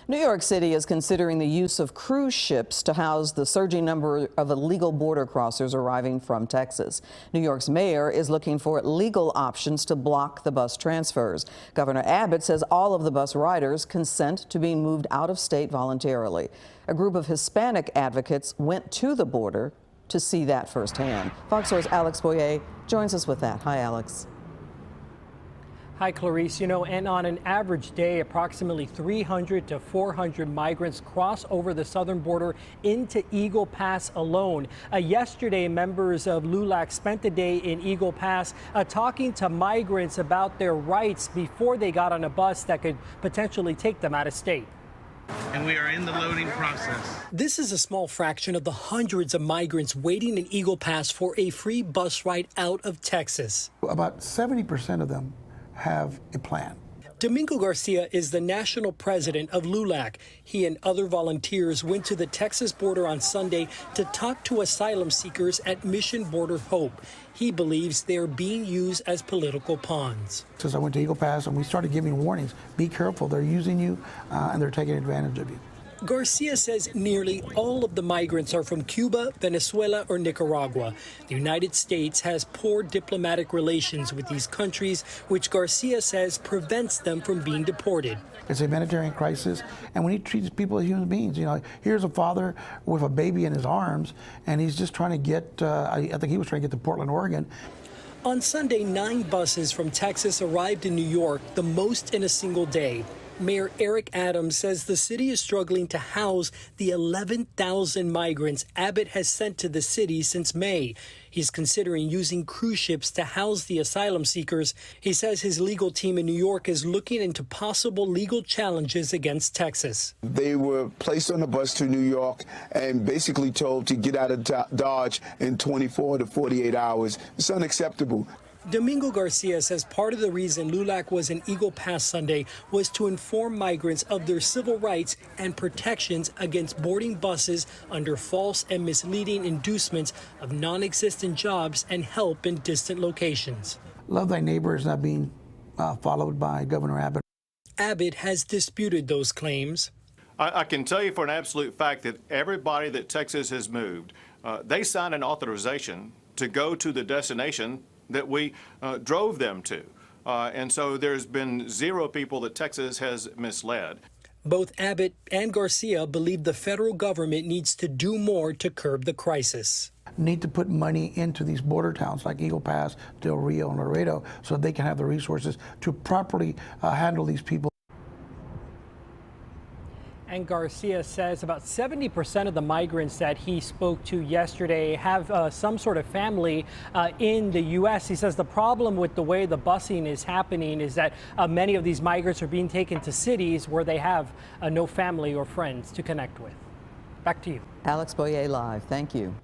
New York City is considering the use of cruise ships to house the surging number of illegal border crossers arriving from Texas. New York's mayor is looking for legal options to block the bus transfers. Governor Abbott says all of the bus riders consent to being moved out of state voluntarily. A group of Hispanic advocates went to the border to see that firsthand. Fox 4's Alex Boyer joins us with that. Hi, Alex. Hi, Clarice. And on an average day, approximately 300 to 400 migrants cross over the southern border into Eagle Pass alone. Yesterday, members of LULAC spent the day in Eagle Pass talking to migrants about their rights before they got on a bus that could potentially take them out of state. And we are in the loading process. This is a small fraction of the hundreds of migrants waiting in Eagle Pass for a free bus ride out of Texas. About 70% of them have a plan. Domingo Garcia is the national president of LULAC. He and other volunteers went to the Texas border on Sunday to talk to asylum seekers at Mission Border Hope. He believes they're being used as political pawns. Since I went to Eagle Pass and we started giving warnings, be careful, they're using you and they're taking advantage of you. Garcia says nearly all of the migrants are from Cuba, Venezuela, or Nicaragua. The United States has poor diplomatic relations with these countries, which Garcia says prevents them from being deported. It's a humanitarian crisis, and we need to treat these people as human beings. Here's a father with a baby in his arms, and he's just trying to get, I think he was trying to get to Portland, Oregon. On Sunday, 9 buses from Texas arrived in New York, the most in a single day. Mayor Eric Adams says the city is struggling to house the 11,000 migrants Abbott has sent to the city since May. He's considering using cruise ships to house the asylum seekers. He says his legal team in New York is looking into possible legal challenges against Texas. They were placed on a bus to New York and basically told to get out of Dodge in 24 to 48 hours. It's unacceptable. Domingo Garcia says part of the reason LULAC was in Eagle Pass Sunday was to inform migrants of their civil rights and protections against boarding buses under false and misleading inducements of non-existent jobs and help in distant locations. Love thy neighbor is not being followed by Governor Abbott. Abbott has disputed those claims. I can tell you for an absolute fact that everybody that Texas has moved, they signed an authorization to go to the destination that we drove them to. And so there's been 0 people that Texas has misled. Both Abbott and Garcia believe the federal government needs to do more to curb the crisis. Need to put money into these border towns like Eagle Pass, Del Rio, and Laredo so they can have the resources to properly handle these people. And Garcia says about 70% of the migrants that he spoke to yesterday have some sort of family in the U.S. He says the problem with the way the busing is happening is that many of these migrants are being taken to cities where they have no family or friends to connect with. Back to you. Alex Boyer live. Thank you.